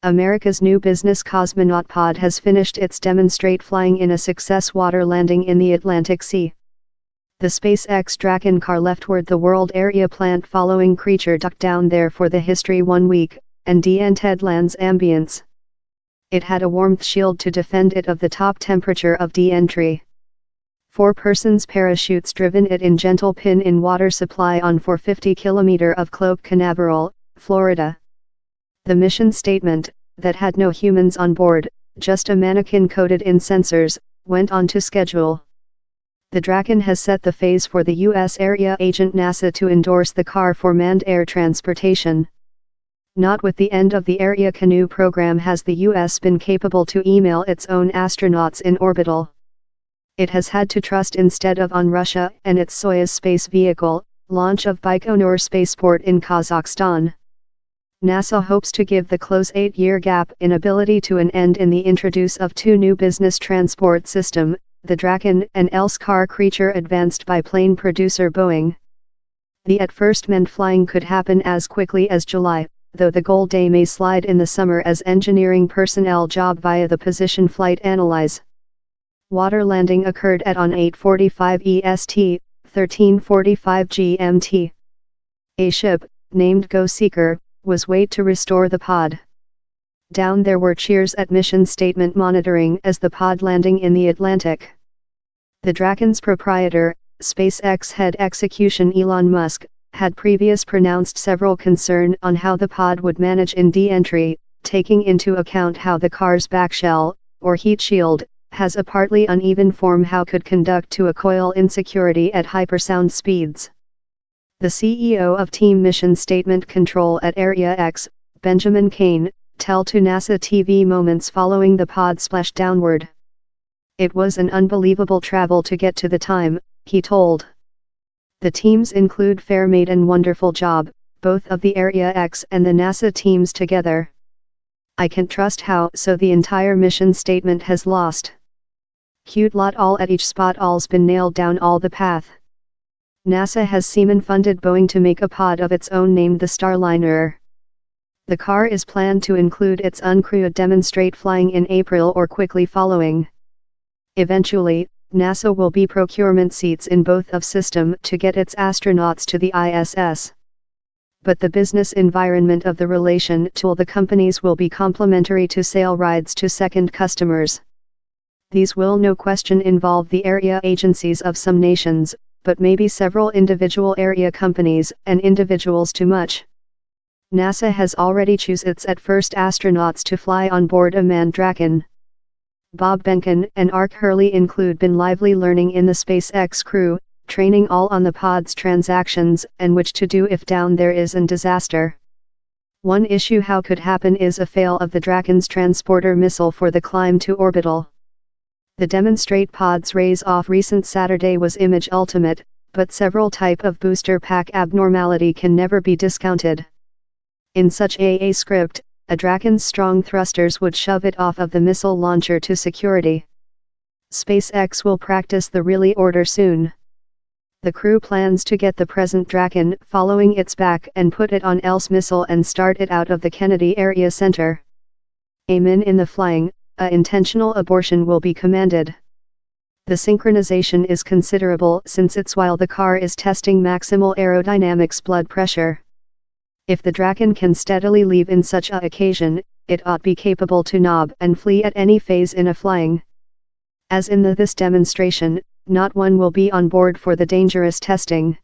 America's new business cosmonaut pod has finished its demonstrate flying in a success water landing in the Atlantic Sea. The SpaceX Dragon car leftward the world area plant following creature ducked down there for the history 1 week, and de-entered land's ambience. It had a warmth shield to defend it of the top temperature of de-entry. 4 persons parachutes driven it in gentle pin in water supply on 450 km of Cape Canaveral, Florida. The mission statement, that had no humans on board, just a mannequin coated in sensors, went on to schedule. The Dragon has set the phase for the U.S. area agent NASA to endorse the car for manned air transportation. Not with the end of the Area Canoe program has the U.S. been capable to email its own astronauts in orbital. It has had to trust instead of on Russia and its Soyuz space vehicle, launch of Baikonur spaceport in Kazakhstan. NASA hopes to give the close 8-year gap in ability to an end in the introduce of 2 new business transport system, the Dragon and else car creature advanced by plane producer Boeing. The at first manned flying could happen as quickly as July, though the goal day may slide in the summer as engineering personnel job via the position flight analyze. Water landing occurred at on 8:45 EST, 13:45 GMT. A ship, named Go Seeker, was weighed to restore the pod. Down there were cheers at mission statement monitoring as the pod landing in the Atlantic. The Dragon's proprietor, SpaceX head execution Elon Musk, had previous pronounced several concern on how the pod would manage in de-entry, taking into account how the car's back shell, or heat shield, has a partly uneven form how could conduct to a coil insecurity at hypersound speeds. The CEO of Team Mission Statement Control at Area X, Benjamin Kane, tell to NASA TV moments following the pod splashdownward. It was an unbelievable travel to get to the time, he told. The teams include fair made and wonderful job, both of the Area X and the NASA teams together. I can't trust how so the entire mission statement has lost. Cute lot all at each spot all's been nailed down all the path. NASA has Siemens-funded Boeing to make a pod of its own named the Starliner. The car is planned to include its uncrewed demonstrate flying in April or quickly following. Eventually, NASA will be procurement seats in both of system to get its astronauts to the ISS. But the business environment of the relation to the companies will be complementary to sale rides to second customers. These will no question involve the area agencies of some nations, but maybe several individual area companies and individuals too much. NASA has already chosen its at first astronauts to fly on board a manned Dragon. Bob Behnken and Ark Hurley include been lively learning in the SpaceX crew, training all on the pod's transactions and which to do if down there is an disaster. One issue how could happen is a fail of the Dragon's transporter missile for the climb to orbital. The demonstrate pod's raise off recent Saturday was image ultimate, but several type of booster pack abnormality can never be discounted. In such a script, a Dragon's strong thrusters would shove it off of the missile launcher to security. SpaceX will practice the relay order soon. The crew plans to get the present Dragon following its back and put it on else missile and start it out of the Kennedy Area Center. Amen in the flying. Intentional abortion will be commanded. The synchronization is considerable since it's while the car is testing maximal aerodynamics blood pressure. If the Dragon can steadily leave in such a occasion, it ought be capable to knob and flee at any phase in a flying. As in this demonstration, not one will be on board for the dangerous testing.